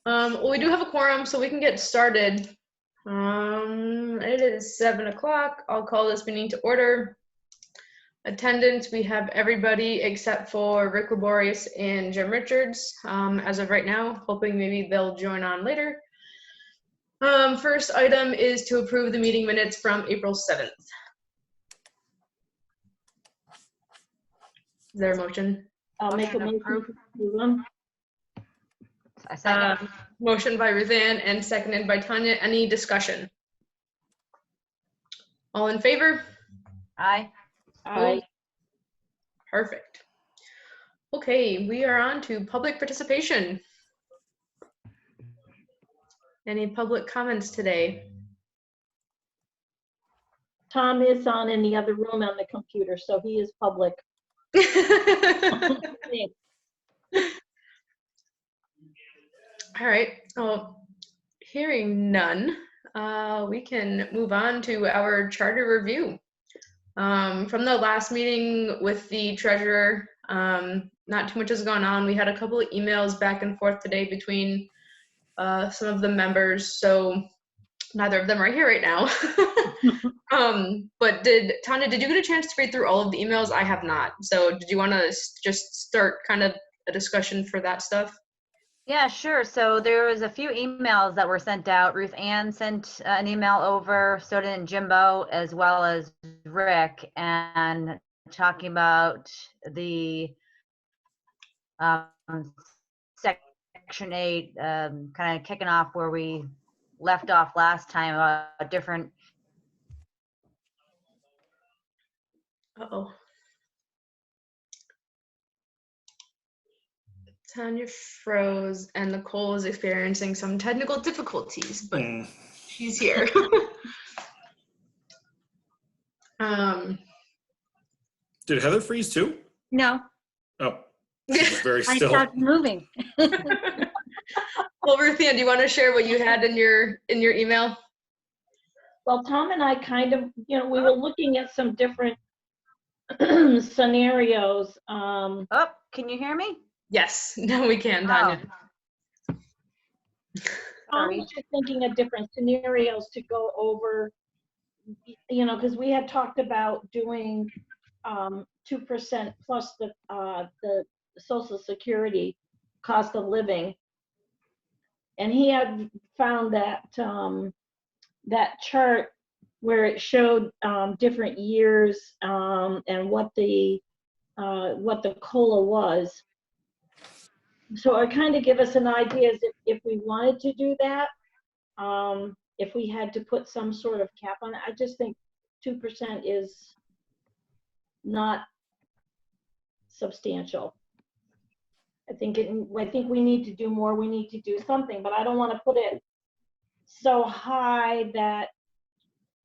Well, we do have a quorum, so we can get started. It is 7 o'clock. I'll call this meeting to order. Attendance, we have everybody except for Rick Laborious and Jim Richards as of right now, hoping maybe they'll join on later. First item is to approve the meeting minutes from April 7th. Is there a motion? I'll make a motion to approve them. A second. Motion by Ruthann and seconded by Tanya. Any discussion? All in favor? Aye. Aye. Perfect. Okay, we are on to public participation. Any public comments today? Tom is on in the other room on the computer, so he is public. All right, well, hearing none, we can move on to our charter review. From the last meeting with the treasurer, not too much has gone on. We had a couple of emails back and forth today between some of the members, so neither of them are here right now. But Tanya, did you get a chance to read through all of the emails? I have not. So did you want to just start kind of a discussion for that stuff? Yeah, sure. So there was a few emails that were sent out. Ruth Ann sent an email over, so did Jimbo, as well as Rick, and talking about the Section 8, kind of kicking off where we left off last time about different. Uh-oh. Tanya froze and Nicole is experiencing some technical difficulties, but she's here. Did Heather freeze too? No, Oh, she's very I still. stopped moving. Well, Ruthann, do you want to share what you had in your email? Well, Tom and I kind of, we were looking at some different scenarios. Oh, can you hear me? Yes, no, we can, Tanya. I was just thinking of different scenarios to go over, because we had talked about doing 2% plus the Social Security cost of living. And he had found that that chart where it showed different years and what the COLA was. So it kind of give us an idea as if we wanted to do that, if we had to put some sort of cap on it. I just think 2% is not substantial. I think we need to do more. We need to do something, but I don't want to put it so high that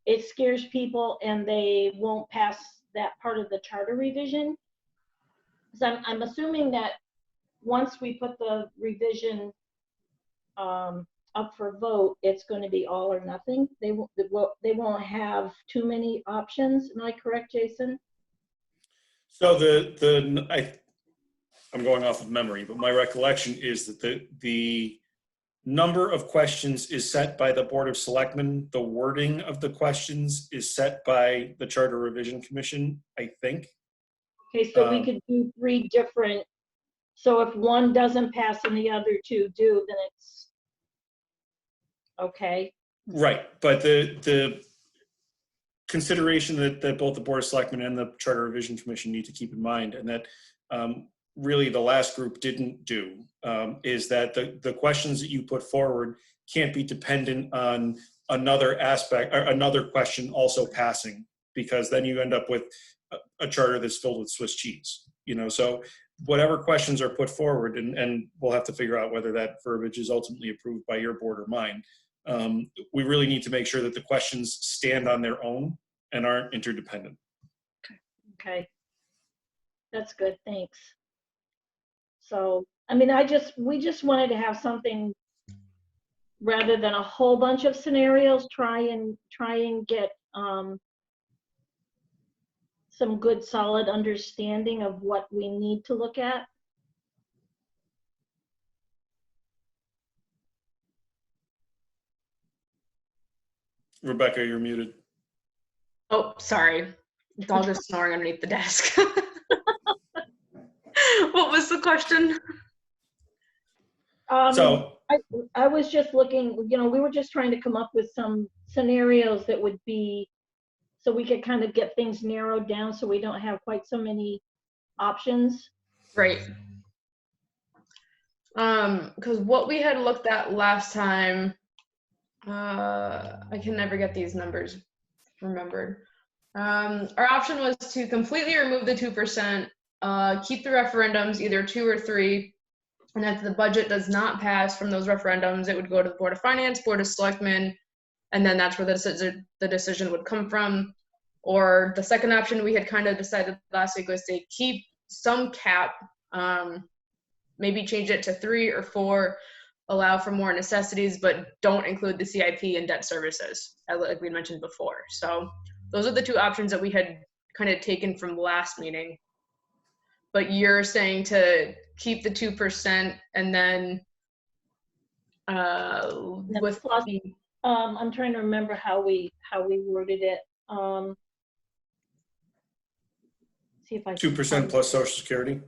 it scares people and they won't pass that part of the charter revision. So I'm assuming that once we put the revision up for vote, it's going to be all or nothing. They won't have too many options. Am I correct, Jason? So I'm going off of memory, but my recollection is that the number of questions is set by the Board of Selectmen. The wording of the questions is set by the Charter Revision Commission, I think. Okay, so we could do 3 different. So if one doesn't pass and the other 2 do, then it's okay. Right, but the consideration that both the Board of Selectmen and the Charter Revision Commission need to keep in mind, and that really the last group didn't do, is that the questions that you put forward can't be dependent on another aspect or another question also passing, because then you end up with a charter that's filled with Swiss cheese. So whatever questions are put forward, and we'll have to figure out whether that verbiage is ultimately approved by your board or mine. We really need to make sure that the questions stand on their own and aren't interdependent. Okay. That's good, thanks. So, I mean, we just wanted to have something rather than a whole bunch of scenarios, try and get some good solid understanding of what we need to look at. Rebecca, you're muted. Oh, sorry. Dog is snoring underneath the desk. What was the question? So, I was just looking, we were just trying to come up with some scenarios that would be, so we could kind of get things narrowed down so we don't have quite so many options. Right. Because what we had looked at last time, I can never get these numbers remembered. Our option was to completely remove the 2%, keep the referendums, either 2 or 3, and if the budget does not pass from those referendums, it would go to the Board of Finance, Board of Selectmen, and then that's where the decision would come from. Or the second option we had kind of decided last week was to keep some cap, maybe change it to 3 or 4, allow for more necessities, but don't include the CIP and debt services, like we mentioned before. So those are the 2 options that we had kind of taken from last meeting. But you're saying to keep the 2% and then with plus, the, I'm trying to remember how we worded it. See if I 2% plus Social Security.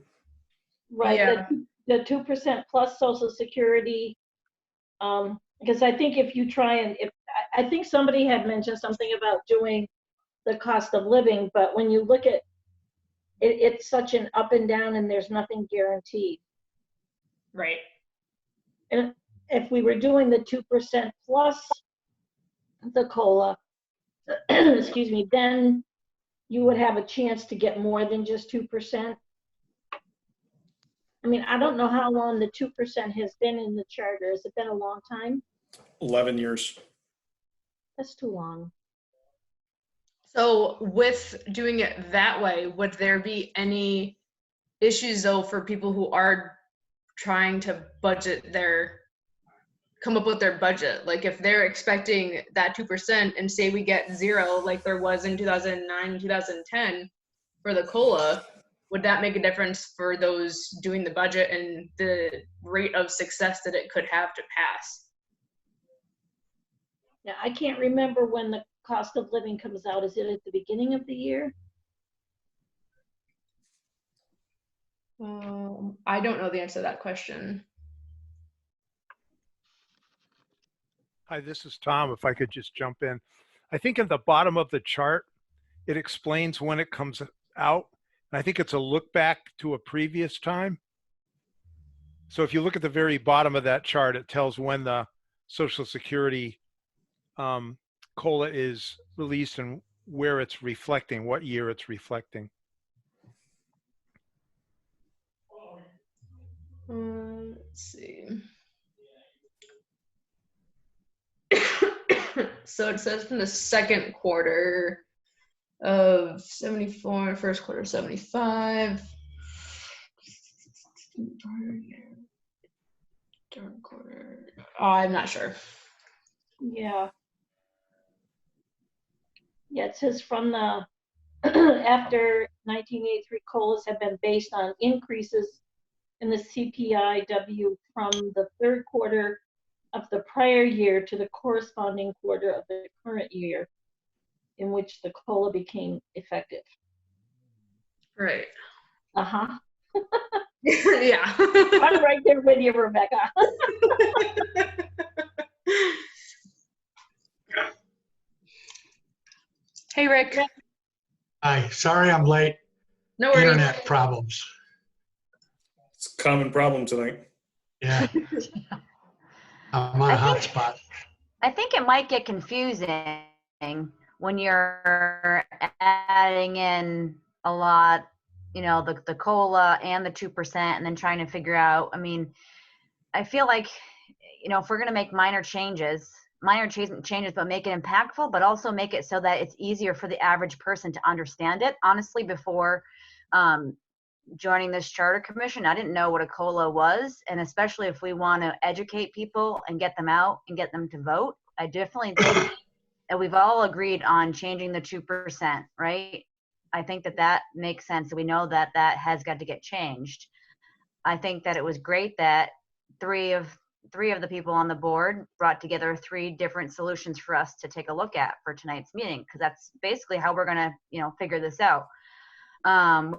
Right, Yeah. the 2% plus Social Security. Because I think if you try and, I think somebody had mentioned something about doing the cost of living, but when you look at it, it's such an up and down and there's nothing guaranteed. right. And if we were doing the 2% plus the COLA, excuse me, then you would have a chance to get more than just 2%. I mean, I don't know how long the 2% has been in the charter. Has it been a long time? 11 years. That's too long. So with doing it that way, would there be any issues though for people who are trying to come up with their budget? Like if they're expecting that 2% and say we get 0, like there was in 2009, 2010 for the COLA, would that make a difference for those doing the budget and the rate of success that it could have to pass? Yeah, I can't remember when the cost of living comes out. Is it at the beginning of the year? I don't know the answer to that question. Hi, this is Tom. If I could just jump in. I think at the bottom of the chart, it explains when it comes out. And I think it's a look back to a previous time. So if you look at the very bottom of that chart, it tells when the Social Security COLA is released and where it's reflecting, what year it's reflecting. Let's see. So it says from the second quarter of 74, first quarter 75. Third quarter. Oh, I'm not sure. Yeah. Yeah, it says from the after 1983 COLAs have been based on increases in the CPIW from the third quarter of the prior year to the corresponding quarter of the current year in which the COLA became effective. Right. Uh-huh. Yeah. I'm right there with you, Rebecca. Hey, Rick. Hi, sorry I'm late. No worries. Internet problems. It's a common problem tonight. Yeah. I'm on a hotspot. I think it might get confusing when you're adding in a lot, the COLA and the 2% and then trying to figure out, I mean, I feel like, if we're going to make minor changes, but make it impactful, but also make it so that it's easier for the average person to understand it. Honestly, before joining this charter commission, I didn't know what a COLA was. And especially if we want to educate people and get them out and get them to vote, I definitely think that we've all agreed on changing the 2%, right? I think that makes sense. We know that has got to get changed. I think that it was great that 3 of three of the people on the board brought together 3 different solutions for us to take a look at for tonight's meeting, because that's basically how we're going to, figure this out.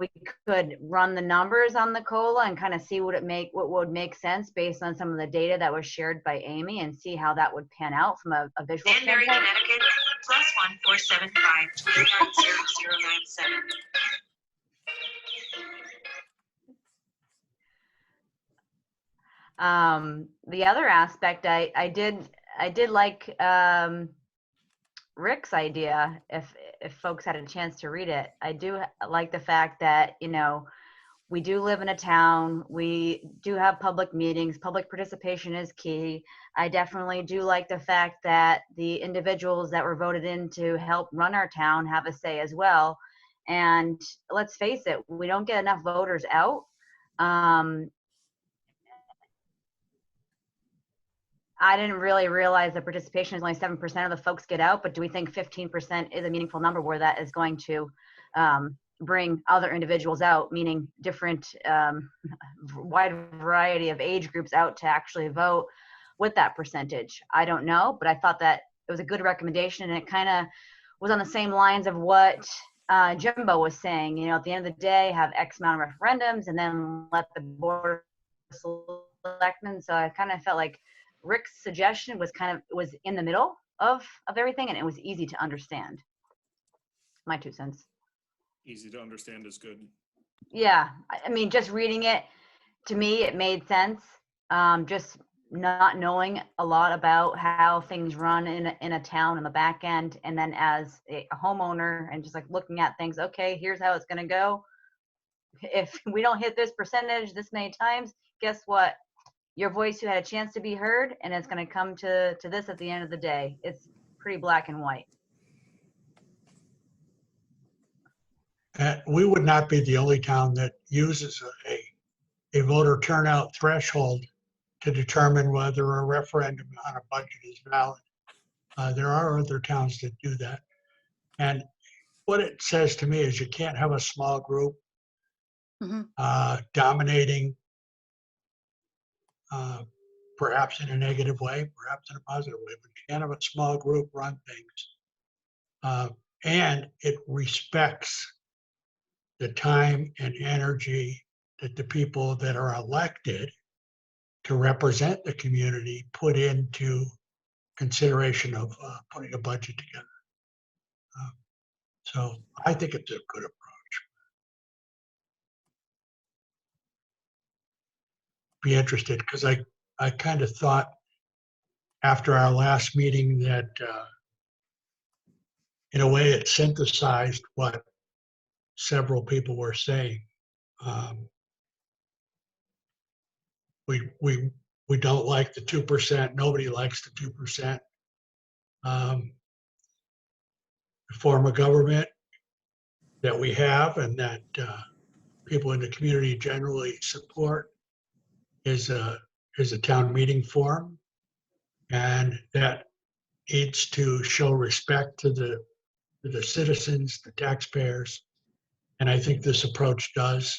We could run the numbers on the COLA and kind of see what would make sense based on some of the data that was shared by Amy, and see how that would pan out from a visual Danbury, standpoint. Connecticut, +1475 2900097. The other aspect, I did like Rick's idea. If folks had a chance to read it, I do like the fact that we do live in a town. We do have public meetings. Public participation is key. I definitely do like the fact that the individuals that were voted in to help run our town have a say as well. And let's face it, we don't get enough voters out. I didn't really realize that participation is only 7% of the folks get out, but do we think 15% is a meaningful number where that is going to bring other individuals out, meaning different wide variety of age groups out to actually vote with that percentage? I don't know, but I thought that it was a good recommendation, and it kind of was on the same lines of what Jimbo was saying. At the end of the day, have X amount of referendums and then let the board select them. So I kind of felt like Rick's suggestion was in the middle of everything, and it was easy to understand. My 2 cents. Easy to understand is good. Yeah, I mean, just reading it, to me, it made sense. Just not knowing a lot about how things run in a town on the back end, and then as a homeowner, and just like looking at things, okay, here's how it's going to go. If we don't hit this percentage this many times, guess what? Your voice, you had a chance to be heard, and it's going to come to this at the end of the day. It's pretty black and white. We would not be the only town that uses a voter turnout threshold to determine whether a referendum on a budget is valid. There are other towns that do that. And what it says to me is you can't have a small group dominating, perhaps in a negative way, perhaps in a positive way, but you can't have a small group run things. And it respects the time and energy that the people that are elected to represent the community put into consideration of putting a budget together. So I think it's a good approach. Be interested, because I kind of thought after our last meeting that in a way it synthesized what several people were saying. We don't like the 2%. Nobody likes the 2%. The form of government that we have and that people in the community generally support is a town meeting form, and that needs to show respect to the citizens, the taxpayers. And I think this approach does,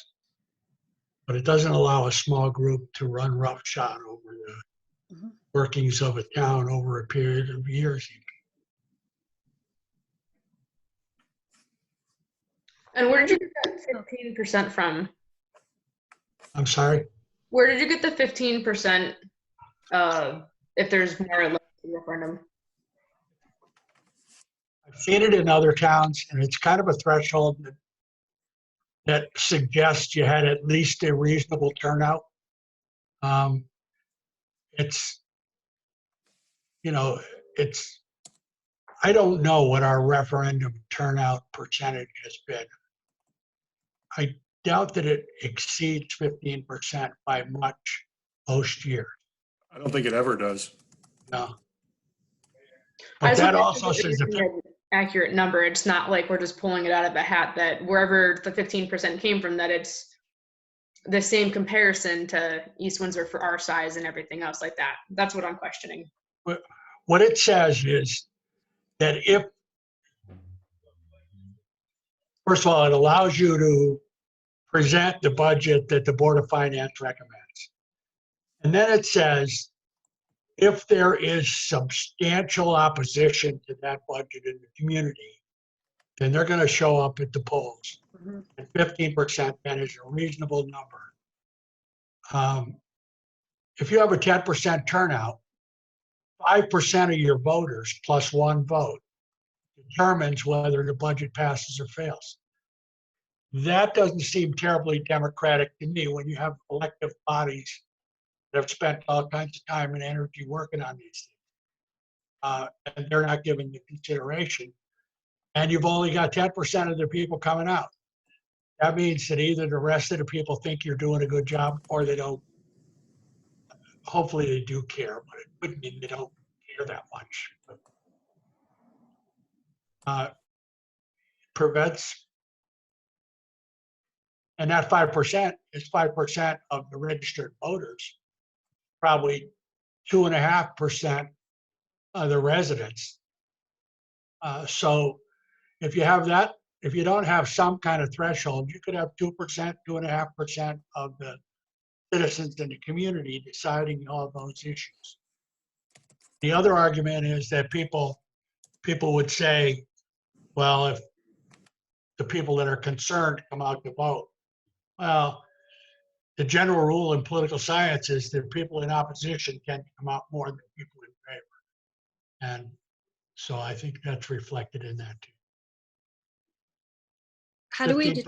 but it doesn't allow a small group to run roughshod over the workings of a town over a period of years. And where did you get that 15% from? I'm sorry? Where did you get the 15% if there's more or less referendum? I've seen it in other towns, and it's kind of a threshold that suggests you had at least a reasonable turnout. I don't know what our referendum turnout percentage has been. I doubt that it exceeds 15% by much most years. I don't think it ever does. No. I But just that want also to says an accurate number. It's not like we're just pulling it out of the hat, that wherever the 15% came from, that it's the same comparison to East Windsor for our size and everything else like that. That's what I'm questioning. what it says is that if, first of all, it allows you to present the budget that the Board of Finance recommends. And then it says if there is substantial opposition to that budget in the community, then they're going to show up at the polls. Mhm. And 15% then is a reasonable number. If you have a 10% turnout, 5% of your voters plus one vote determines whether the budget passes or fails. That doesn't seem terribly democratic to me when you have elective bodies that have spent all kinds of time and energy working on these things. And they're not given the consideration. And you've only got 10% of the people coming out. That means that either the rest of the people think you're doing a good job or they don't. Hopefully they do care, but it could mean they don't care that much. Prevents, and that 5% is 5% of the registered voters, probably 2.5% of the residents. So if you have that, if you don't have some kind of threshold, you could have 2%, 2.5% of the citizens in the community deciding all those issues. The other argument is that people would say, well, if the people that are concerned come out to vote, well, the general rule in political science is that people in opposition tend to come out more than people in favor. And so I think that's reflected in that too. How do we 15%.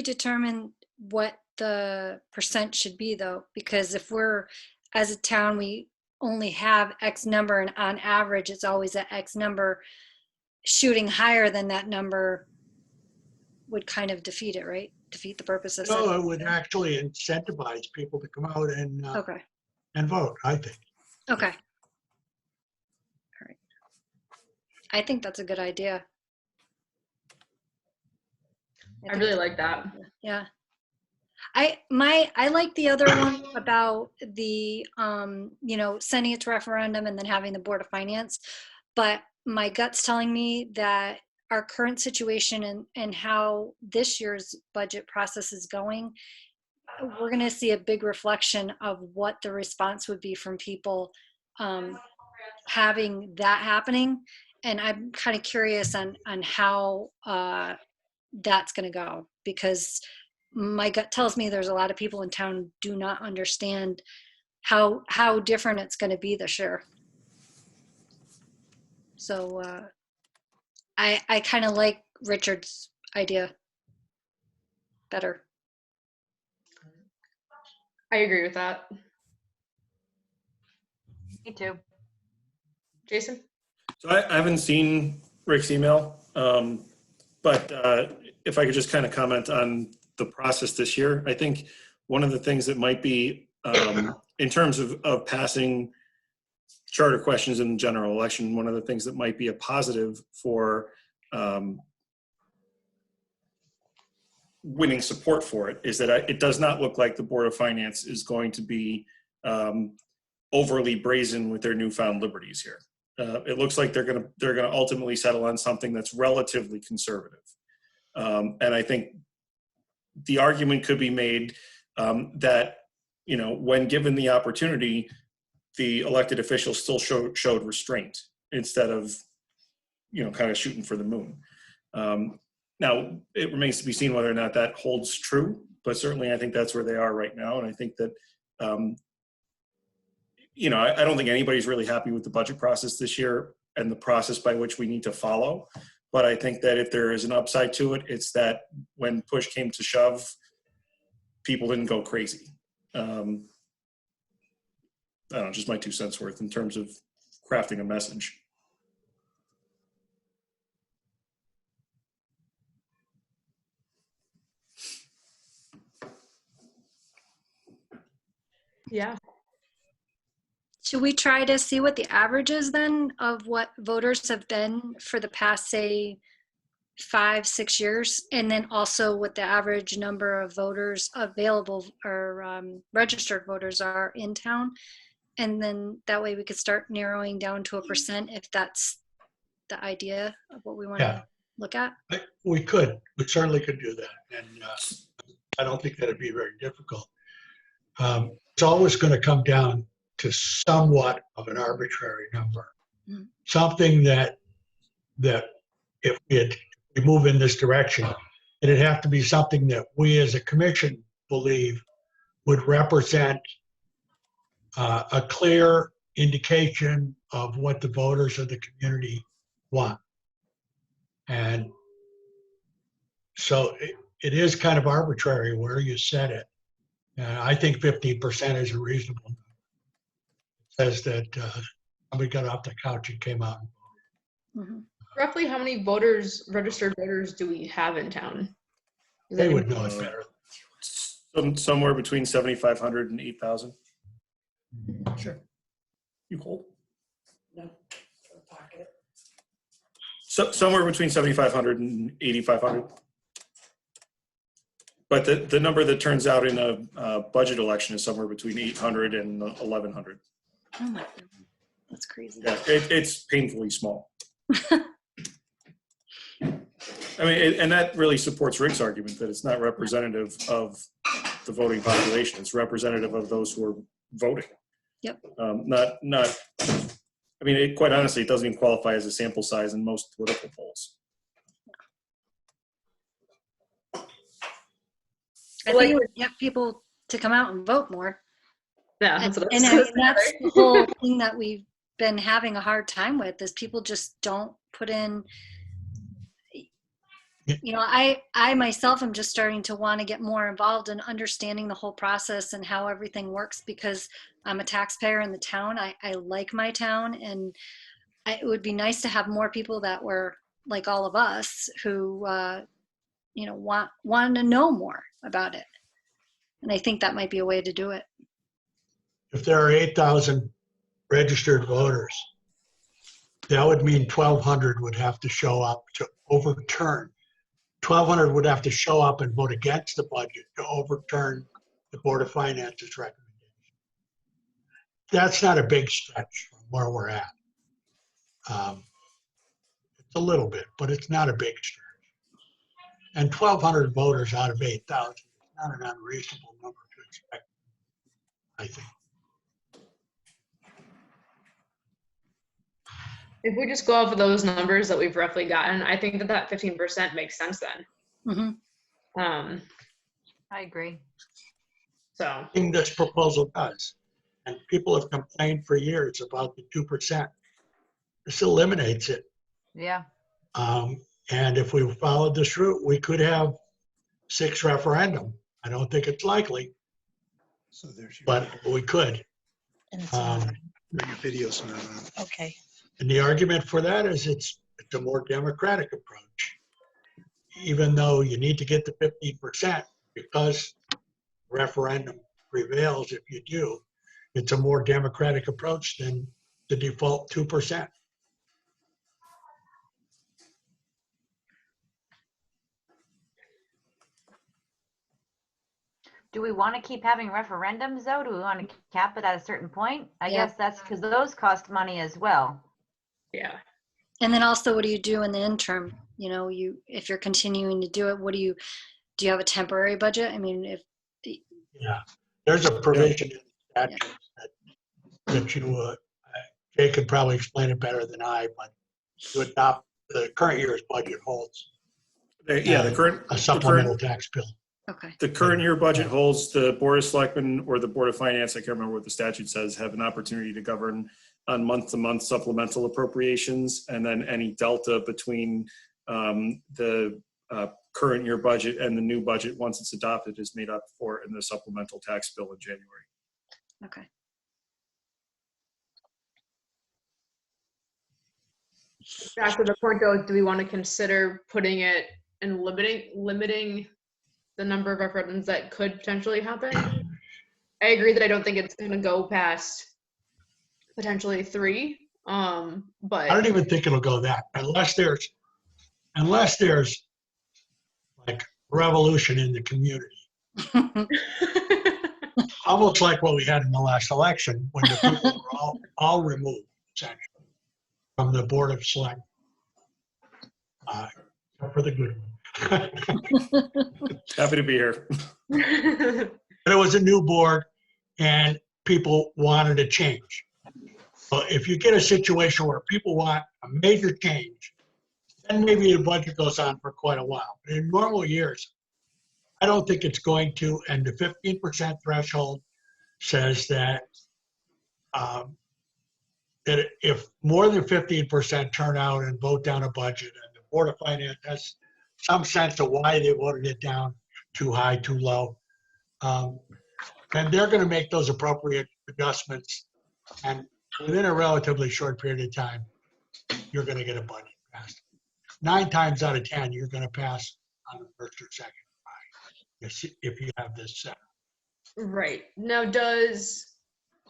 determine what the percent should be though? Because if we're, as a town, we only have X number and on average it's always at X number, shooting higher than that number would kind of defeat it, right? Defeat the purpose of No, setting. it would actually incentivize people to come out and Okay, vote, I think. okay. All right. I think that's a good idea. I really like that. Yeah. I like the other one about the sending it to referendum and then having the Board of Finance, but my gut's telling me that our current situation and how this year's budget process is going, we're going to see a big reflection of what the response would be from people having that happening, and I'm kind of curious on how that's going to go, because my gut tells me there's a lot of people in town do not understand how different it's going to be this year. So I kind of like Richard's idea better. I agree with that. Me too. Jason? So I haven't seen Rick's email, but if I could just kind of comment on the process this year, I think one of the things that might be, in terms of passing charter questions in the general election, one of the things that might be a positive for winning support for it is that it does not look like the Board of Finance is going to be overly brazen with their newfound liberties here. It looks like they're gonna ultimately settle on something that's relatively conservative, and I think the argument could be made that when given the opportunity, the elected officials still showed restraint instead of kind of shooting for the moon. Now, it remains to be seen whether or not that holds true, but certainly I think that's where they are right now. And I think that, I don't think anybody's really happy with the budget process this year and the process by which we need to follow. But I think that if there is an upside to it, it's that when push came to shove, people didn't go crazy. I don't know, just my 2 cents worth in terms of crafting a message. Yeah. Should we try to see what the average is then of what voters have been for the past, say, 5-6 years, and then also what the average number of voters available or registered voters are in town, and then that way we could start narrowing down to a percent if that's the idea of what we want to look at. We certainly could do that, and I don't think that'd be very difficult. It's always going to come down to somewhat of an arbitrary number. Mm. Something that if we move in this direction, it'd have to be something that we as a commission believe would represent a clear indication of what the voters of the community want. And so it is kind of arbitrary where you set it. I think 15% is a reasonable number. It says that somebody got off the couch and came out. Mhm. Roughly how many registered voters do we have in town? Does They anyone- would know it better. Somewhere between 7,500 and 8,000. Sure. You hold. No. Pocket. So somewhere between 7,500 and 8,500. But the number that turns out in a budget election is somewhere between 800 and 1,100. Oh my goodness. That's crazy. Yeah, it's painfully small. I mean, and that really supports Rick's argument that it's not representative of the voting population. It's representative of those who are voting. Yep. Not. I mean, quite honestly, it doesn't even qualify as a sample size in most political polls. I think it would get people to come out and vote more. Yeah, And, that's what I and was I gonna mean, say, that's right? the whole thing that we've been having a hard time with is people just don't put in. You know, I myself am just starting to want to get more involved in understanding the whole process and how everything works because I'm a taxpayer in the town. I like my town, and it would be nice to have more people that were like all of us who, you know, want to know more about it. And I think that might be a way to do it. If there are 8,000 registered voters, that would mean 1,200 would have to show up to overturn. 1,200 would have to show up and vote against the budget to overturn the Board of Finance's recommendation. That's not a big stretch from where we're at. It's a little bit, but it's not a big stretch. And 1,200 voters out of 8,000 is not an unreasonable number to expect, I think. If we just go off of those numbers that we've roughly gotten, I think that 15% makes sense then. Mm-hmm. I agree. So Thing this proposal does, and people have complained for years about the 2%. This eliminates it. Yeah. And if we followed this route, we could have 6 referendum. I don't think it's likely, So there's your, but we could. And it's Um, on. your video's not on. Okay. And the argument for that is it's a more democratic approach. Even though you need to get to 15% because referendum prevails if you do, it's a more democratic approach than the default 2%. Do we want to keep having referendums though? Do we want to cap it at a certain point? I Yeah. guess that's because those cost money as well. yeah. And then also, what do you do in the interim? You know, if you're continuing to do it, do you have a temporary budget? I mean, if Yeah, there's a provision in the statute that you, Jay could probably explain it better than I, but to adopt the current year's budget holds Yeah, a supplemental tax bill. okay, The current year budget holds the Board of Selectmen or the Board of Finance, I can't remember what the statute says, have an opportunity to govern on month-to-month supplemental appropriations, and then any delta between the current year budget and the new budget, once it's adopted, is made up for in the supplemental tax bill in January. okay. Back to the point though, do we want to consider putting it and limiting the number of referendums that could potentially happen? I agree that I don't think it's going to go past potentially 3. I But don't even think it'll go that, unless there's like revolution in the community. Almost like what we had in the last election when the people were all removed, essentially, from the Board of Selectmen. Except for the good one. Happy to be here. But it was a new board, and people wanted a change. So if you get a situation where people want a major change, then maybe the budget goes on for quite a while. But in normal years, I don't think it's going to, and the 15% threshold says that that if more than 15% turn out and vote down a budget, and the Board of Finance has some sense of why they voted it down too high, too low, then they're going to make those appropriate adjustments. And within a relatively short period of time, you're going to get a budget passed. 9 times out of 10, you're going to pass on the first or second try if you have this set. Right. Now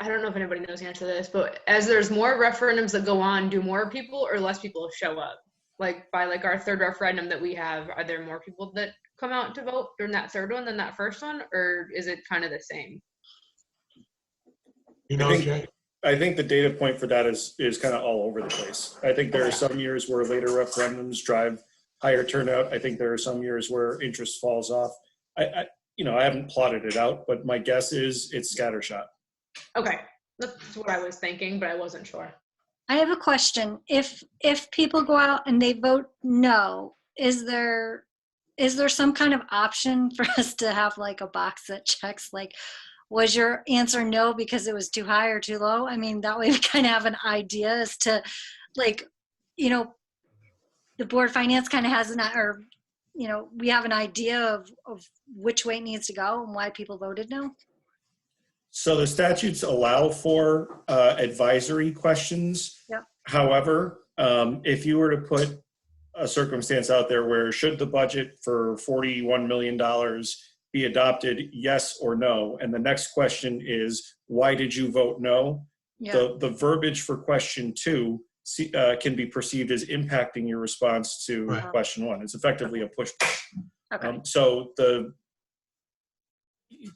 I don't know if anybody knows the answer to this, but as there's more referendums that go on, do more people or less people show up? Like by our third referendum that we have, are there more people that come out to vote during that third one than that first one, or is it kind of the same? You know, Jay? I think the data point for that is kind of all over the place. I think there are some years where later referendums drive higher turnout. I think there are some years where interest falls off. I haven't plotted it out, but my guess is it's scattershot. Okay, that's what I was thinking, but I wasn't sure. I have a question. If people go out and they vote no, is there some kind of option for us to have like a box that checks like, was your answer no because it was too high or too low? I mean, that way we kind of have an idea as to the Board of Finance kind of has we have an idea of which way it needs to go and why people voted no. So the statutes allow for advisory questions. Yep. However, if you were to put a circumstance out there where should the budget for $41 million be adopted, yes or no, and the next question is, why did you vote no? Yeah. The verbiage for question 2 can be perceived as impacting your response to question 1. It's effectively a push. Okay.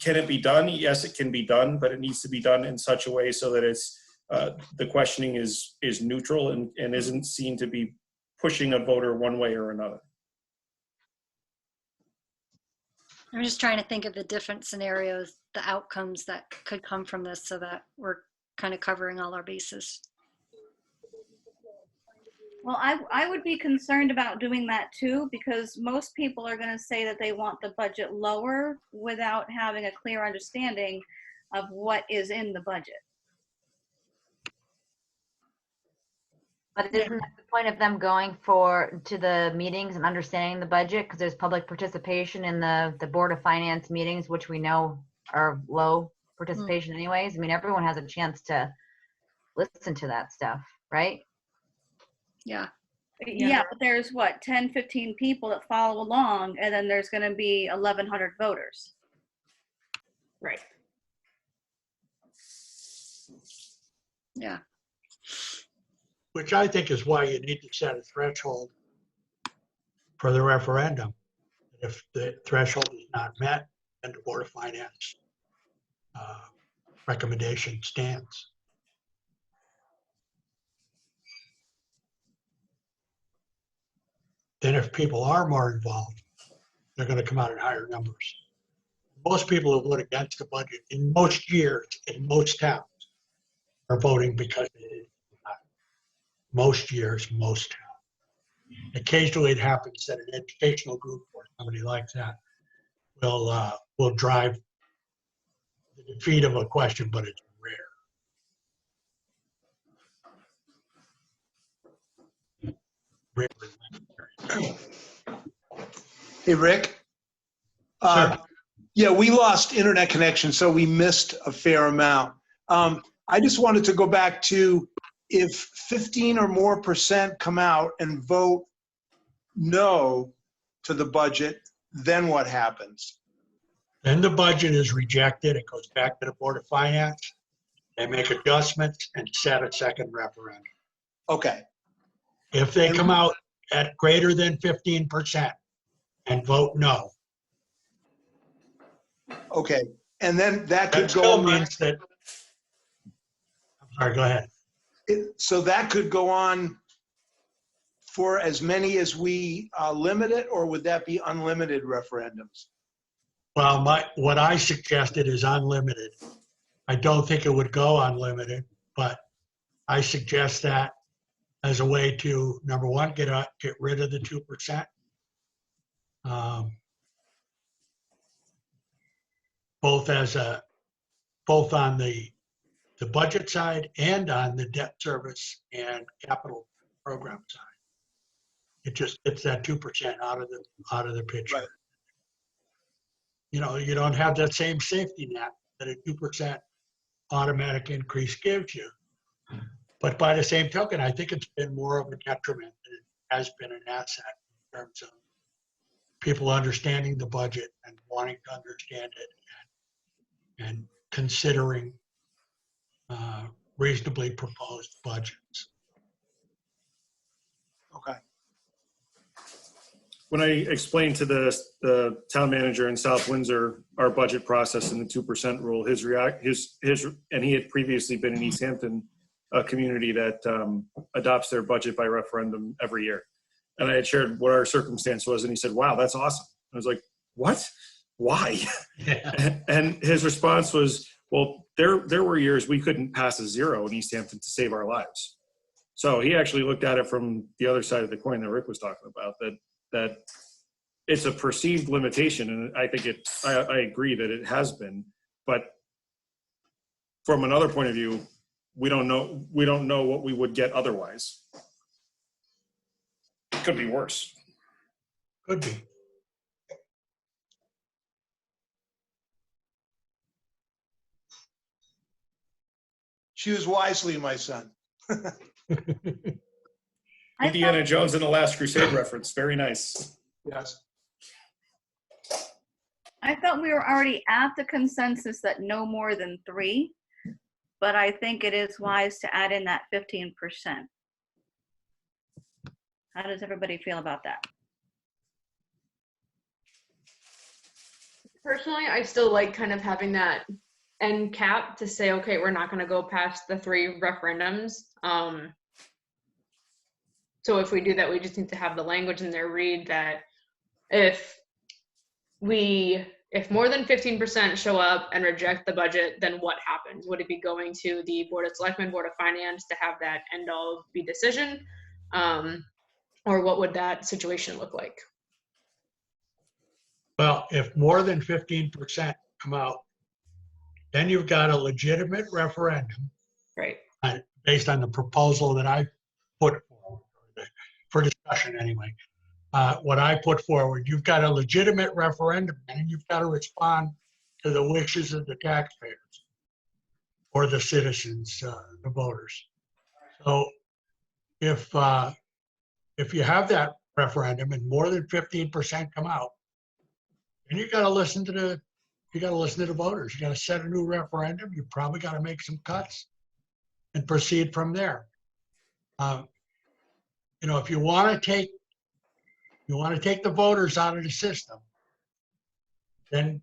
Can it be done? Yes, it can be done, but it needs to be done in such a way so that it's the questioning is neutral and isn't seen to be pushing a voter one way or another. I'm just trying to think of the different scenarios, the outcomes that could come from this so that we're kind of covering all our bases. Well, I would be concerned about doing that too, because most people are going to say that they want the budget lower without having a clear understanding of what is in the budget. But isn't that the point of them going to the meetings and understanding the budget? Because there's public participation in the Board of Finance meetings, which we know are low participation anyways. I mean, everyone has a chance to listen to that stuff, right? Yeah. Yeah, but there's 10, 15 people that follow along, and then there's going to be 1,100 voters. Right. Yeah. Which I think is why you need to set a threshold for the referendum. If the threshold is not met, then the Board of Finance recommendation stands. Then if people are more involved, they're going to come out in higher numbers. Most people who vote against the budget in most years, in most towns, are voting because it is not. Most years, most towns. Occasionally it happens that an educational group or somebody like that will drive the defeat of a question, but it's rare. Hey, Rick. Sure. Yeah, we lost internet connection, so we missed a fair amount. I just wanted to go back to if 15 or more % come out and vote no to the budget, then what happens? Then the budget is rejected. It goes back to the Board of Finance. They make adjustments and set a second referendum. Okay. If they come out at greater than 15% and vote no, Okay. And then that could that still go on. means that, I'm sorry, go ahead. So that could go on for as many as we limit it, or would that be unlimited referendums? Well, what I suggested is unlimited. I don't think it would go unlimited, but I suggest that as a way to, number one, get rid of the 2%. Both on the budget side and on the debt service and capital program side. It just gets that 2% out of the picture. Right. You know, you don't have that same safety net that a 2% automatic increase gives you. But by the same token, I think it's been more of a detriment than it has been an asset in terms of people understanding the budget and wanting to understand it and considering reasonably proposed budgets. Okay. When I explained to the town manager in South Windsor our budget process and the 2% rule, and he had previously been in East Hampton, a community that adopts their budget by referendum every year. And I had shared what our circumstance was, and he said, "Wow, that's awesome." I was like, "What? Why?" Yeah. And his response was, "Well, there were years we couldn't pass a 0 in East Hampton to save our lives." So he actually looked at it from the other side of the coin that Rick was talking about, that it's a perceived limitation, and I think I agree that it has been, but from another point of view, we don't know what we would get otherwise. It could be worse. Could be. Choose wisely, my son. I Indiana thought, Jones and the Last Crusade reference. Very nice. Yes. I thought we were already at the consensus that no more than 3, but I think it is wise to add in that 15%. How does everybody feel about that? Personally, I still like kind of having that end cap to say, okay, we're not going to go past the 3 referendums. So if we do that, we just need to have the language in there read that if more than 15% show up and reject the budget, then what happens? Would it be going to the Board of Selectmen, Board of Finance to have that end all be decision? Or what would that situation look like? Well, if more than 15% come out, then you've got a legitimate referendum Right. based on the proposal that I put forward, for discussion anyway. What I put forward, you've got a legitimate referendum, and you've got to respond to the wishes of the taxpayers or the citizens, the voters. So if you have that referendum and more than 15% come out, then you got to listen to the voters. You got to set a new referendum. You probably got to make some cuts and proceed from there. You know, if you want to take the voters out of the system, then,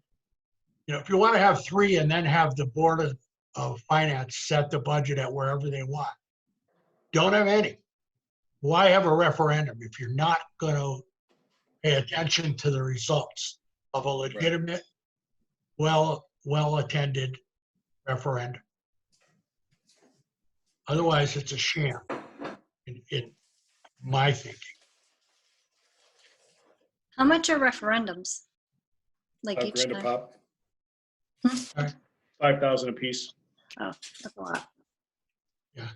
you know, if you want to have 3 and then have the Board of Finance set the budget at wherever they want, don't have any. Why have a referendum if you're not going to pay attention to the results of a legitimate, well-attended referendum? Otherwise, it's a sham in my thinking. How much are referendums? Like $5 each grand a time? pop. Hmm? 5,000 a piece. Oh, that's a lot. Yeah.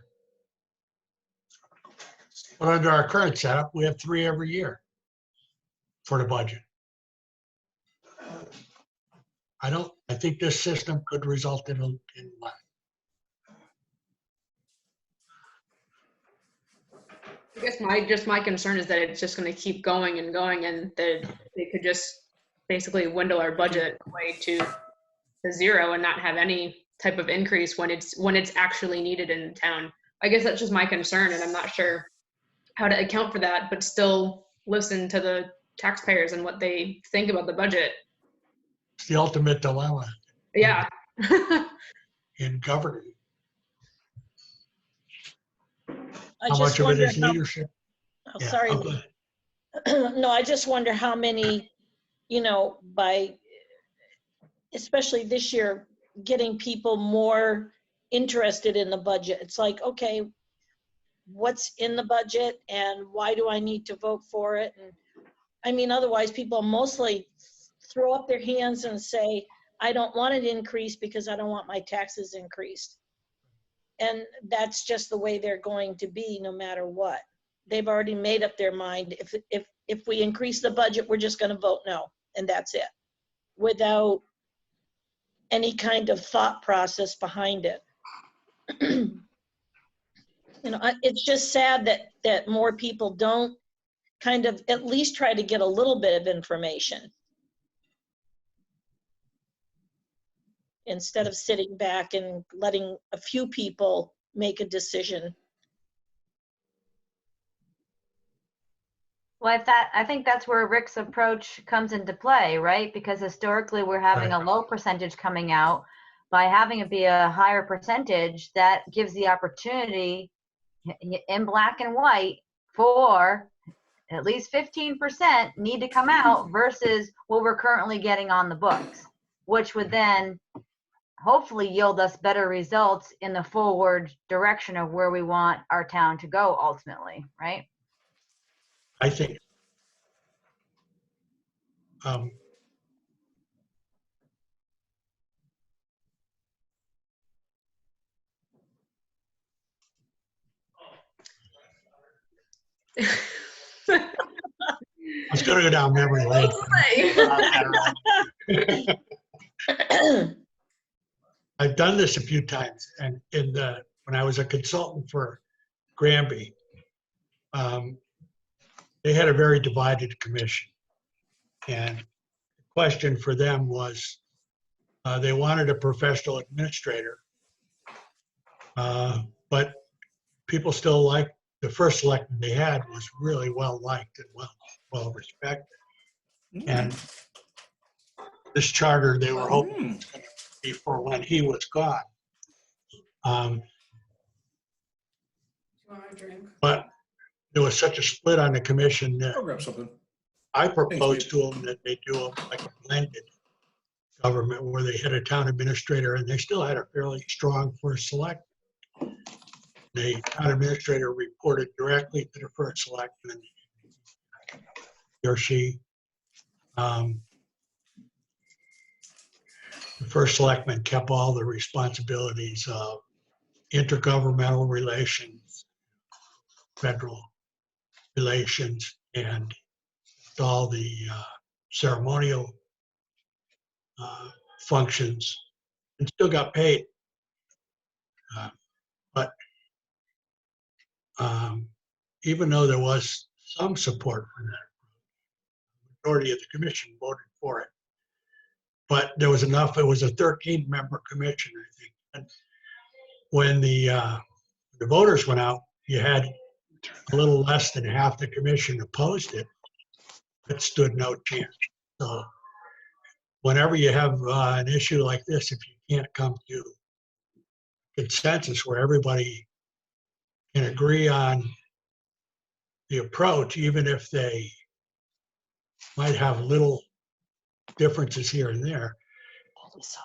But under our current setup, we have 3 every year for the budget. I think this system could result in less. I guess my concern is that it's just going to keep going and going, and that they could just basically window our budget away to 0 and not have any type of increase when it's actually needed in the town. I guess that's just my concern, and I'm not sure how to account for that, but still listen to the taxpayers and what they think about the budget. It's the ultimate dilemma Yeah. in governing. I How much just of it wonder is how, leadership? oh, Yeah, sorry. oh, go ahead. No, I just wonder how many, you know, especially this year, getting people more interested in the budget. It's like, okay, what's in the budget and why do I need to vote for it? And I mean, otherwise people mostly throw up their hands and say, I don't want it increased because I don't want my taxes increased. And that's just the way they're going to be no matter what. They've already made up their mind. If we increase the budget, we're just going to vote no, and that's it, without any kind of thought process behind it. You know, it's just sad that more people don't kind of at least try to get a little bit of information instead of sitting back and letting a few people make a decision. Well, I think that's where Rick's approach comes into play, right? Because historically we're having a low percentage coming out. By having it be a higher percentage, that gives the opportunity in black and white for at least 15% need to come out versus what we're currently getting on the books, which would then hopefully yield us better results in the forward direction of where we want our town to go ultimately, right? I think I was going to go down memory lane. I've done this a few times, and when I was a consultant for Granby, they had a very divided commission, and the question for them was they wanted a professional administrator, but people still liked the first selectman they had was really well liked and well respected. And this charter they were hoping was going to be for when he was gone. But there was such a split on the commission that I'll grab something. I proposed to them that they do like a blended government where they had a town administrator and they still had a fairly strong first select. The town administrator reported directly to the first selectman, he or she. The first selectman kept all the responsibilities of intergovernmental relations, federal relations, and all the ceremonial functions, and still got paid. But even though there was some support for that, the majority of the commission voted for it. But there was enough, it was a 13-member commission, I think. And when the voters went out, you had a little less than half the commission opposed it. It stood no chance. So whenever you have an issue like this, if you can't come to consensus where everybody can agree on the approach, even if they might have little differences here and there,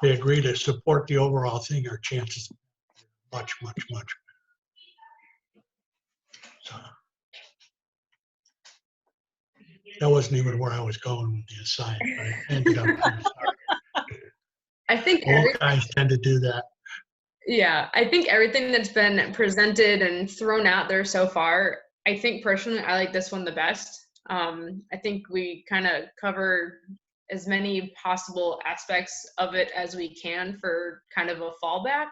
they agree to support the overall thing, our chances are much, much, much better. So that wasn't even where I was going with the aside, but I ended up. I think Old guys tend to do that. Yeah, I think everything that's been presented and thrown out there so far, I think personally I like this one the best. I think we kind of cover as many possible aspects of it as we can for kind of a fallback.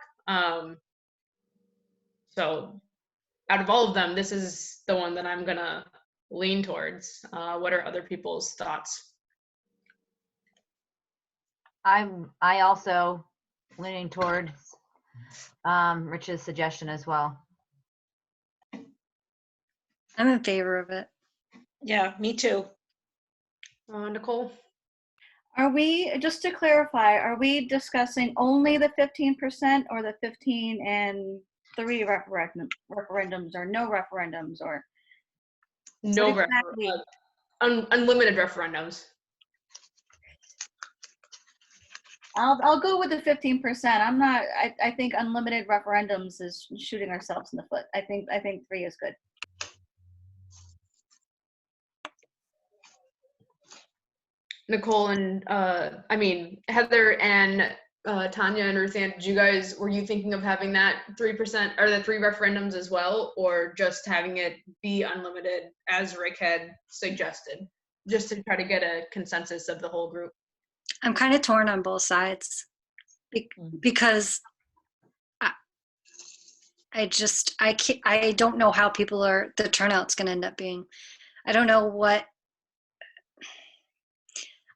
So out of all of them, this is the one that I'm gonna lean towards. What are other people's thoughts? I also leaning towards Rich's suggestion as well. I'm in favor of it. Yeah, me too. Nicole? Are we, just to clarify, are we discussing only the 15% or the 15 and 3 referendums or no referendums or? No, What exactly? unlimited referendums. I'll go with the 15%. I think unlimited referendums is shooting ourselves in the foot. I think 3 is good. Nicole and Heather and Tanya and Ruthann, were you thinking of having that 3% or the 3 referendums as well, or just having it be unlimited as Rick had suggested, just to try to get a consensus of the whole group? I'm kind of torn on both sides because I don't know how the turnout's going to end up being. I don't know what.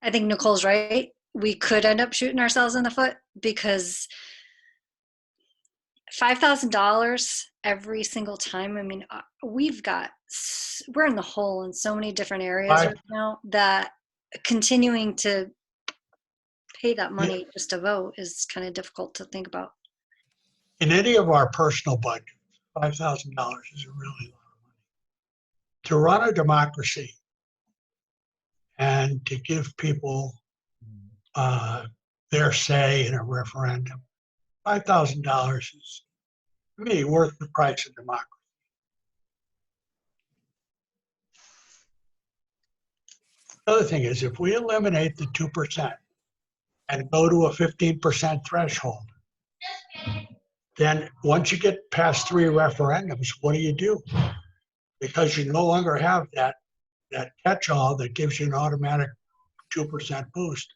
I think Nicole's right. We could end up shooting ourselves in the foot because $5,000 every single time. I mean, we're in the hole in so many different areas right now that continuing to pay that money just to vote is kind of difficult to think about. In any of our personal budgets, $5,000 is a really lot of money. To run a democracy and to give people their say in a referendum, $5,000 is really worth the price of democracy. The other thing is, if we eliminate the 2% and go to a 15% threshold, then once you get past 3 referendums, what do? Because you no longer have that catch-all that gives you an automatic 2% boost.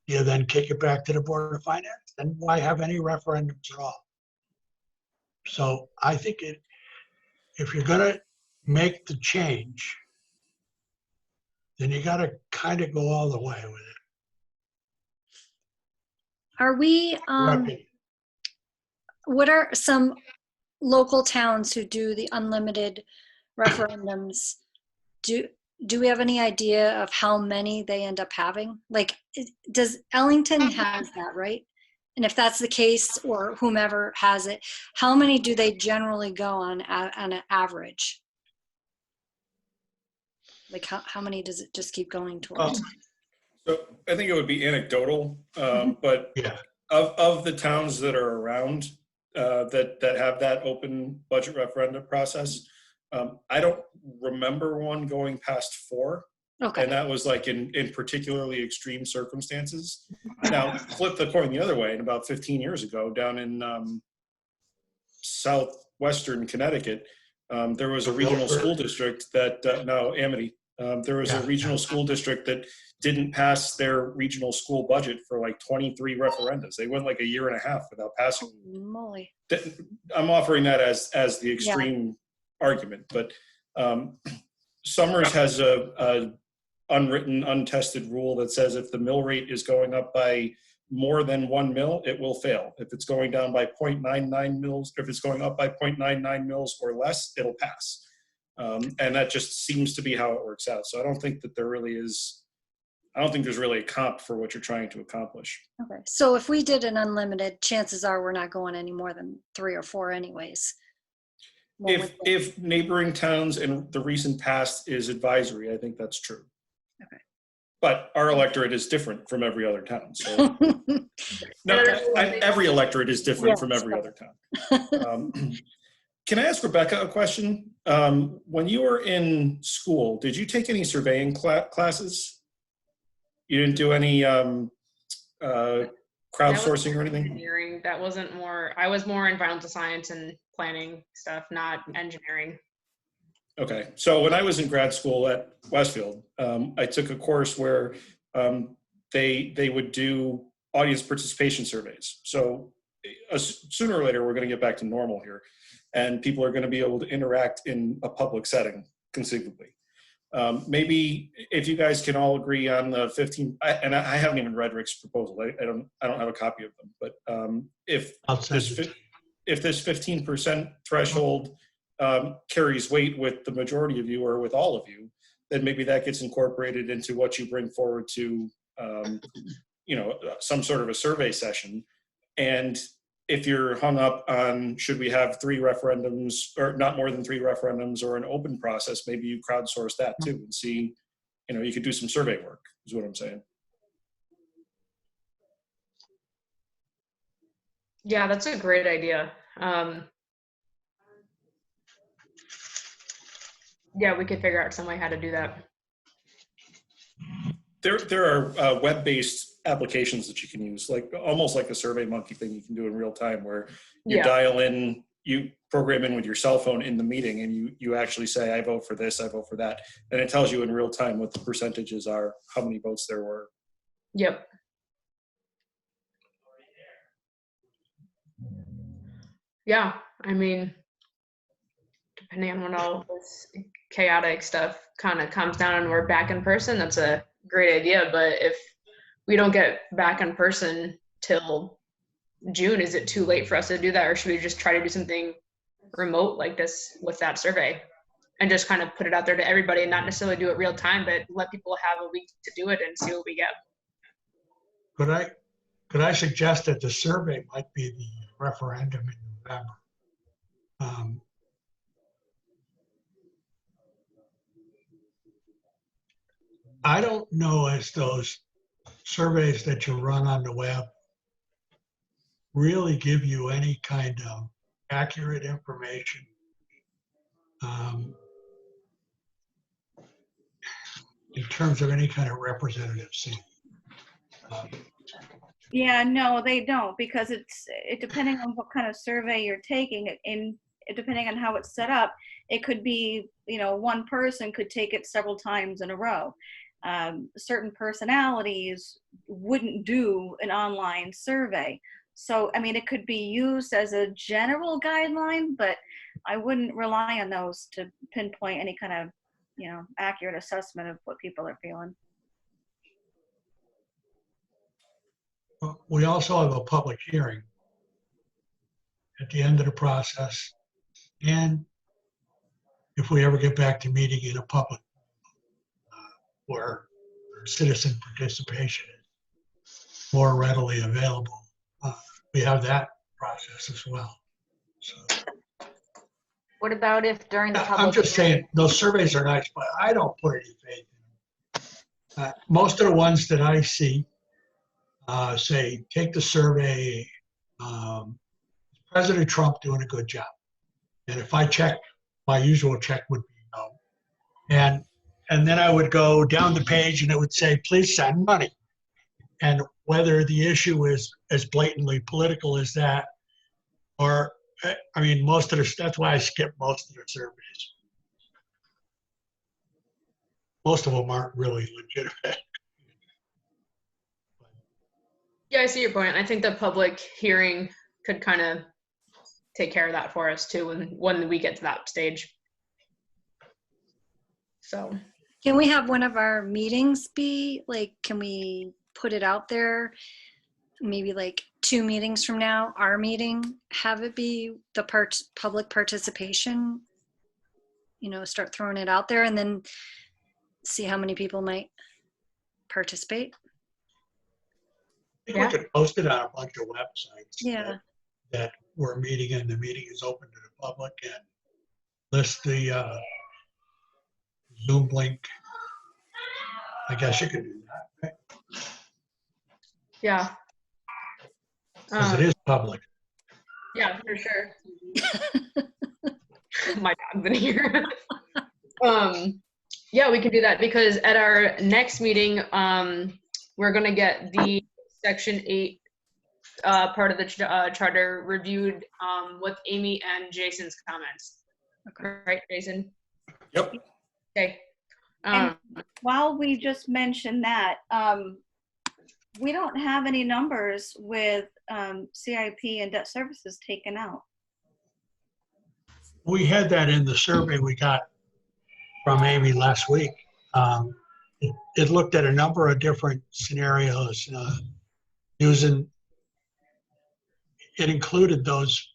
You then kick it back to the Board of Finance. Then why have any referendums at all? So I think if you're going to make the change, then you got to kind of go all the way with it. Are we, what are some local towns who do the unlimited referendums? Do we have any idea of how many they end up having? Like, does Ellington has that, right? And if that's the case, or whomever has it, how many do they generally go on an average? Like, how many does it just keep going towards? So I think it would be anecdotal, but Yeah. of the towns that are around that have that open budget referendum process, I don't remember one going past 4. Okay. And that was like in particularly extreme circumstances. Now, flip the coin the other way. And about 15 years ago, down in southwestern Connecticut, there was a regional school district that, Amity, there was a regional school district that didn't pass their regional school budget for like 23 referendums. They went like a year and a half without passing. Holy moly. I'm offering that as the extreme argument, but Summers has a unwritten, untested rule that says if the mill rate is going up by more than 1 mil, it will fail. If it's going down by 0.99 mils, if it's going up by 0.99 mils or less, it'll pass. And that just seems to be how it works out. So I don't think that there really is, I don't think there's really a comp for what you're trying to accomplish. Okay. So if we did an unlimited, chances are we're not going any more than 3 or 4 anyways. If neighboring towns in the recent past is advisory, I think that's true. Okay. But our electorate is different from every other town. So no, every electorate is different from every other town. Can I ask Rebecca a question? When you were in school, did you take any surveying classes? You didn't do any crowdsourcing or anything? Engineering. That wasn't more. I was more environmental science and planning stuff, not engineering. Okay, so when I was in grad school at Westfield, I took a course where they would do audience participation surveys. So sooner or later, we're going to get back to normal here, and people are going to be able to interact in a public setting conceivably. Maybe if you guys can all agree on the 15, and I haven't even read Rick's proposal. I don't have a copy of them, but if this 15% threshold carries weight with the majority of you or with all of you, then maybe that gets incorporated into what you bring forward to, some sort of a survey session. And if you're hung up on should we have 3 referendums or not more than 3 referendums or an open process, maybe you crowdsource that too and see, you could do some survey work is what I'm saying. Yeah, that's a great idea. Yeah, we could figure out some way how to do that. There are web-based applications that you can use, like almost like a Survey Monkey thing you can do in real time, where you Yeah. dial in, you program in with your cell phone in the meeting, and you actually say, I vote for this, I vote for that. And it tells you in real time what the percentages are, how many votes there were. Yep. Yeah, I mean, depending on when all this chaotic stuff kind of comes down and we're back in person, that's a great idea. But if we don't get back in person till June, is it too late for us to do that? Or should we just try to do something remote like this with that survey and just kind of put it out there to everybody and not necessarily do it real time, but let people have a week to do it and see what we get? Could I suggest that the survey might be the referendum in November? I don't know as those surveys that you run on the web really give you any kind of accurate information. In terms of any kind of representative sample. Yeah, no, they don't, because it depending on what kind of survey you're taking, and depending on how it's set up, it could be, one person could take it several times in a row. Certain personalities wouldn't do an online survey. So, I mean, it could be used as a general guideline, but I wouldn't rely on those to pinpoint any kind of, accurate assessment of what people are feeling. We also have a public hearing at the end of the process. And if we ever get back to meeting in a public where citizen participation is more readily available, we have that process as well. So, What about if during the public? I'm just saying, those surveys are nice, but I don't put any faith in them. Most of the ones that I see say, take the survey, President Trump doing a good job? And if I check, my usual check would be no. And then I would go down the page and it would say, please send money. And whether the issue is as blatantly political as that, or, I mean, that's why I skip most of the surveys. Most of them aren't really legitimate. Yeah, I see your point. I think the public hearing could kind of take care of that for us too when we get to that stage. So Can we have one of our meetings be like, can we put it out there? Maybe like 2 meetings from now, our meeting, have it be the public participation, start throwing it out there and then see how many people might participate. I think we could post it on a bunch of websites. Yeah. That we're meeting and the meeting is open to the public, and list the Zoom link. I guess you could do that, right? yeah. Because it is public. Yeah, for sure. My dog's in here. Yeah, we can do that because at our next meeting, we're gonna get the Section 8 part of the charter reviewed with Amy and Jason's comments. Okay. Right, Jason? Yep. Okay. And while we just mentioned that, we don't have any numbers with CIP and debt services taken out. We had that in the survey we got from Amy last week. It looked at a number of different scenarios using, it included those.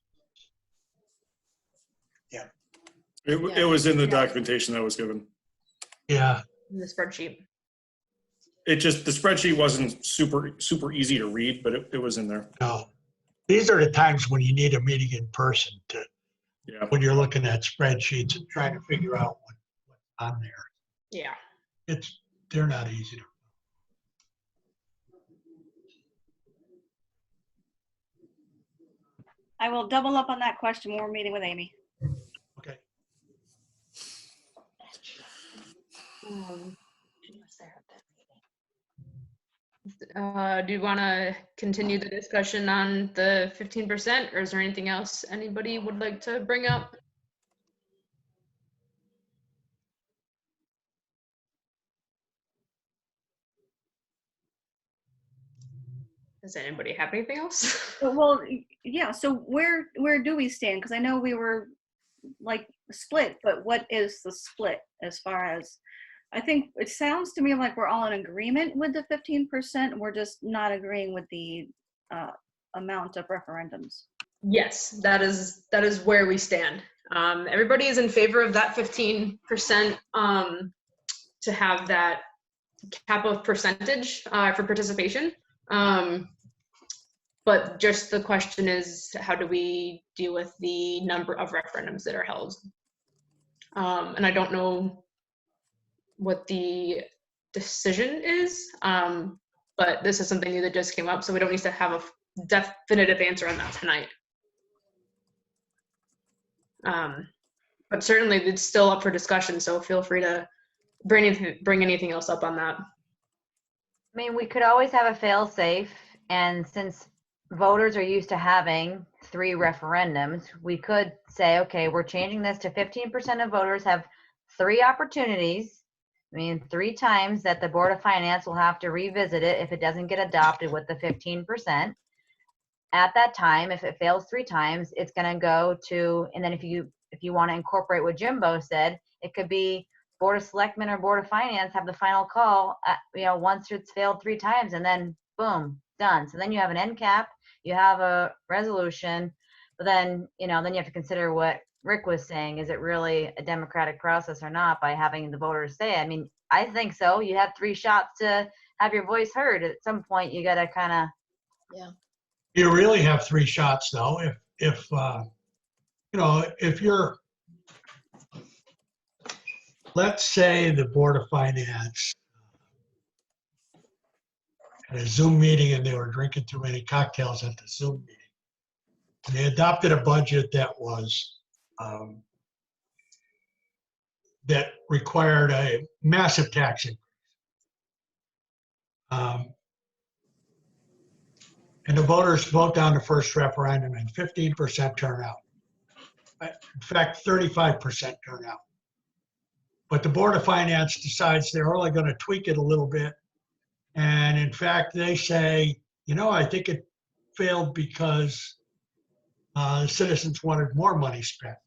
Yeah. It was in the documentation that was given. Yeah. In the spreadsheet. The spreadsheet wasn't super easy to read, but it was in there. No. These are the times when you need a meeting in person when you're looking at spreadsheets and trying to figure out what's on there. Yeah. They're not easy to. I will double up on that question when we're meeting with Amy. Okay. Do you want to continue the discussion on the 15%, or is there anything else anybody would like to bring up? Does anybody have anything else? Well, yeah, so where do we stand? Because I know we were like split, but what is the split as far as, I think it sounds to me like we're all in agreement with the 15%. We're just not agreeing with the amount of referendums. Yes, that is where we stand. Everybody is in favor of that 15% to have that cap of percentage for participation. But just the question is, how do we deal with the number of referendums that are held? And I don't know what the decision is, but this is something new that just came up, so we don't need to have a definitive answer on that tonight. But certainly it's still up for discussion, so feel free to bring anything else up on that. I mean, we could always have a fail-safe, and since voters are used to having 3 referendums, we could say, okay, we're changing this to 15% of voters have 3 opportunities. I mean, 3 times that the Board of Finance will have to revisit it if it doesn't get adopted with the 15%. At that time, if it fails 3 times, it's going to go to, and then if you want to incorporate what Jimbo said, it could be Board of Selectmen or Board of Finance have the final call, once it's failed 3 times, and then boom, done. So then you have an end cap, you have a resolution, but then, then you have to consider what Rick was saying. Is it really a democratic process or not by having the voters say it? I mean, I think so. You have 3 shots to have your voice heard. At some point, you got to kind of, You really have 3 shots though. If you're, let's say the Board of Finance had a Zoom meeting and they were drinking too many cocktails at the Zoom meeting. And they adopted a budget that was, that required a massive tax increase. And the voters vote down the first referendum and 15% turnout. In fact, 35% turnout. But the Board of Finance decides they're only going to tweak it a little bit. And in fact, they say, I think it failed because citizens wanted more money spent.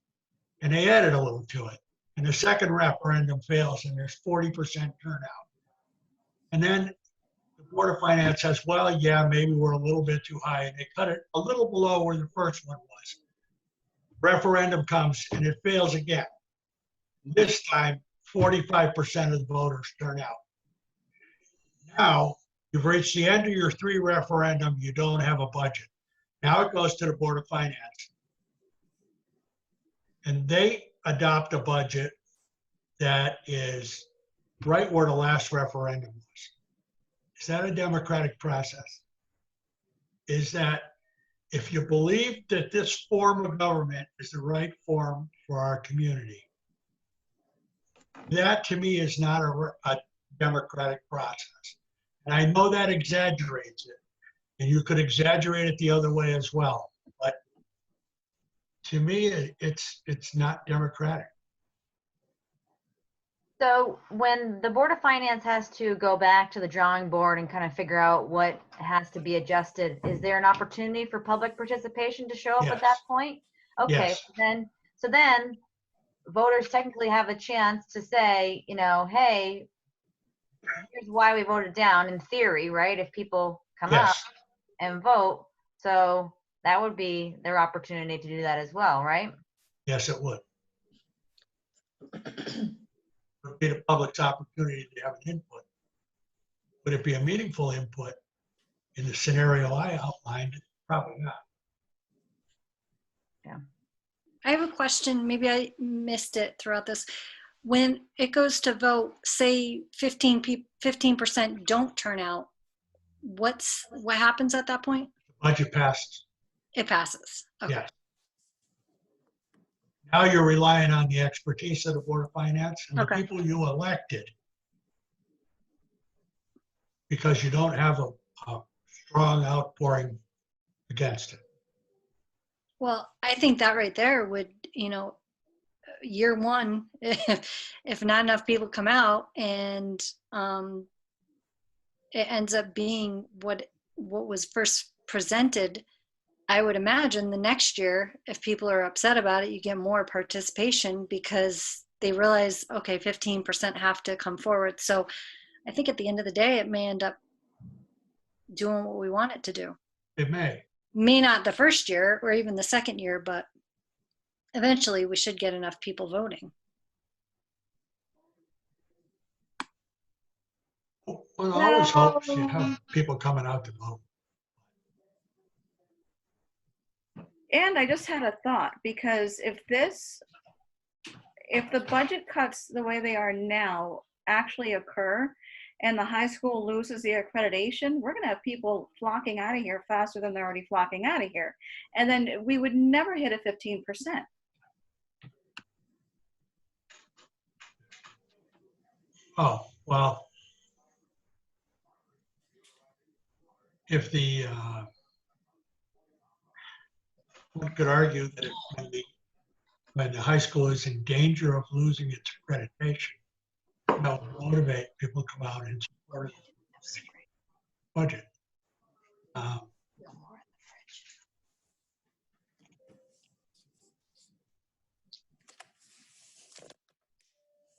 And they added a little to it. And the second referendum fails and there's 40% turnout. And then the Board of Finance says, well, yeah, maybe we're a little bit too high. And they cut it a little below where the first one was. Referendum comes and it fails again. This time, 45% of the voters turn out. Now, you've reached the end of your 3 referendum, you don't have a budget. Now it goes to the Board of Finance. And they adopt a budget that is right where the last referendum was. Is that a democratic process? Is that if you believe that this form of government is the right form for our community, that to me is not a democratic process. And I know that exaggerates it. And you could exaggerate it the other way as well. But to me, it's not democratic. So when the Board of Finance has to go back to the drawing board and kind of figure out what has to be adjusted, is there an opportunity for public participation to show up at that point? Okay, Yes. So then voters technically have a chance to say, hey, here's why we voted down, in theory, right? If people come up Yes. and vote. So that would be their opportunity to do that as well, right? Yes, it would. It would be the public's opportunity to have an input. Would it be a meaningful input in the scenario I outlined? Probably not. Yeah. I have a question. Maybe I missed it throughout this. When it goes to vote, say 15% don't turn out, what happens at that point? The budget passed. It passes. Okay. Yes. Now you're relying on the expertise of the Board of Finance and the Okay. people you elected. Because you don't have a strong outpouring against it. Well, I think that right there would, year one, if not enough people come out and it ends up being what was first presented, I would imagine the next year, if people are upset about it, you get more participation because they realize, okay, 15% have to come forward. So I think at the end of the day, it may end up doing what we want it to do. It may. May not the first year or even the second year, but eventually we should get enough people voting. One always hopes you have people coming out to vote. And I just had a thought, because if the budget cuts the way they are now actually occur and the high school loses the accreditation, we're going to have people flocking out of here faster than they're already flocking out of here. And then we would never hit a 15%. Oh, well, if one could argue that when the high school is in danger of losing its accreditation, that will motivate people to come out and support the budget.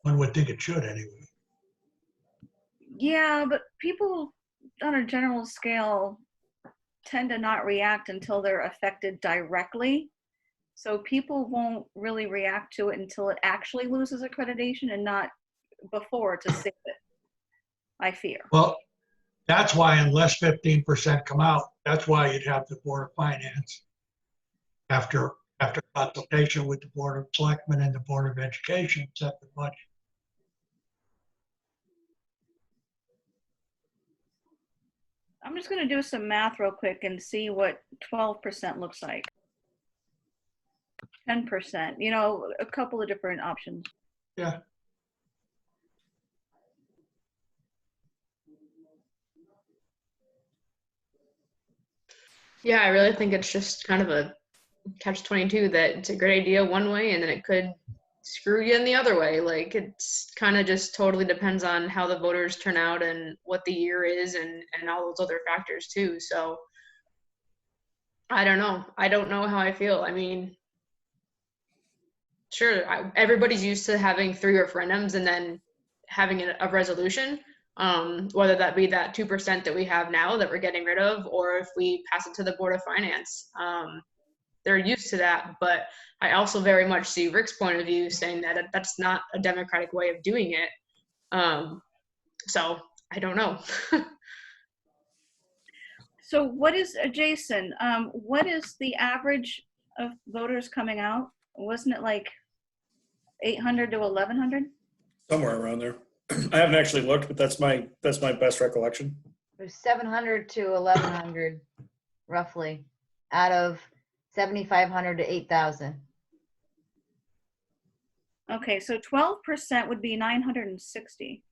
One would think it should anyway. Yeah, but people on a general scale tend to not react until they're affected directly. So people won't really react to it until it actually loses accreditation and not before to save it, I fear. Well, that's why unless 15% come out, that's why you'd have the Board of Finance after consultation with the Board of Selectmen and the Board of Education set the budget. I'm just going to do some math real quick and see what 12% looks like. 10%, a couple of different options. Yeah. Yeah, I really think it's just kind of a catch-22 that it's a great idea one way and then it could screw you in the other way. Like, it's kind of just totally depends on how the voters turn out and what the year is and all those other factors too. So I don't know. I don't know how I feel. I mean, sure, everybody's used to having 3 referendums and then having a resolution, whether that be that 2% that we have now that we're getting rid of, or if we pass it to the Board of Finance. They're used to that, but I also very much see Rick's point of view saying that that's not a democratic way of doing it. So I don't know. So what is, Jason, what is the average of voters coming out? Wasn't it like 800 to 1,100? Somewhere around there. I haven't actually looked, but that's my best recollection. There's 700 to 1,100, roughly, out of 7,500 to 8,000. Okay, so 12% would be 960.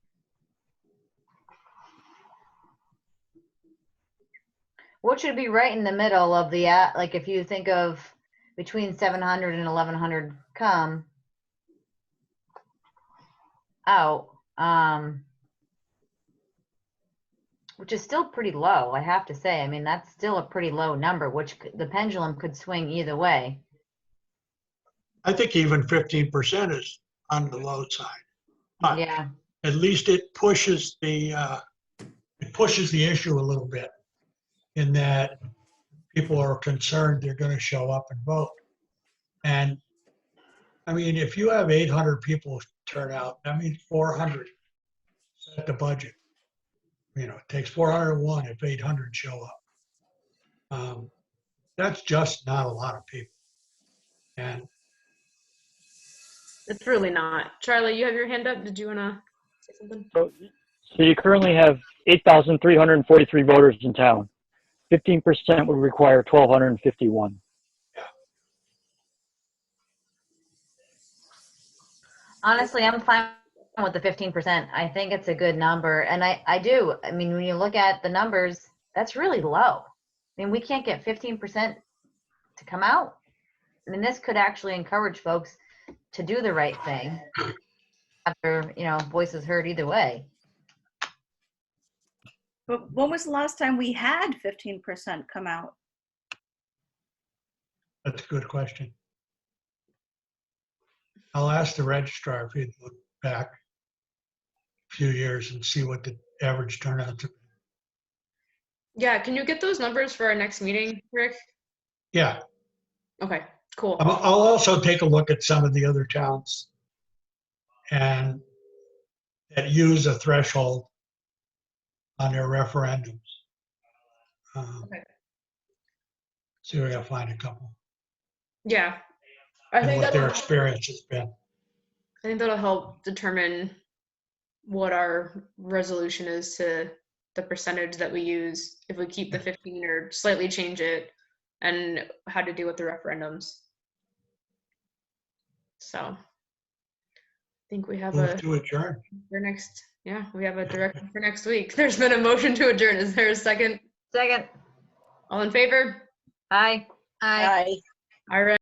What should be right in the middle of the, like if you think of between 700 and 1,100 come out, which is still pretty low, I have to say. I mean, that's still a pretty low number, which the pendulum could swing either way. I think even 15% is on the low side. But Yeah. at least it pushes the issue a little bit in that people are concerned they're going to show up and vote. And I mean, if you have 800 people turn out, that means 400 set the budget. It takes 401 if 800 show up. That's just not a lot of people. And It's really not. Charlie, you have your hand up. Did you want to say something? So you currently have 8,343 voters in town. 15% would require 1,251. Honestly, I'm fine with the 15%. I think it's a good number. And I do. I mean, when you look at the numbers, that's really low. I mean, we can't get 15% to come out. I mean, this could actually encourage folks to do the right thing. After, voices heard either way. But when was the last time we had 15% come out? That's a good question. I'll ask the registrar if he'd look back a few years and see what the average turnouts are. Yeah, can you get those numbers for our next meeting, Rick? Yeah, Okay, cool. I'll also take a look at some of the other towns and that use a threshold on their referendums. Okay. See if I can find a couple Yeah, I and think what their that'll, experience has been. I think that'll help determine what our resolution is to the percentage that we use, if we keep the 15 or slightly change it, and how to deal with the referendums. So I think we have Move to adjourn. we have a direction for next week. There's been a motion to adjourn. Is there a second? Second. All in favor? Aye. Aye. All right.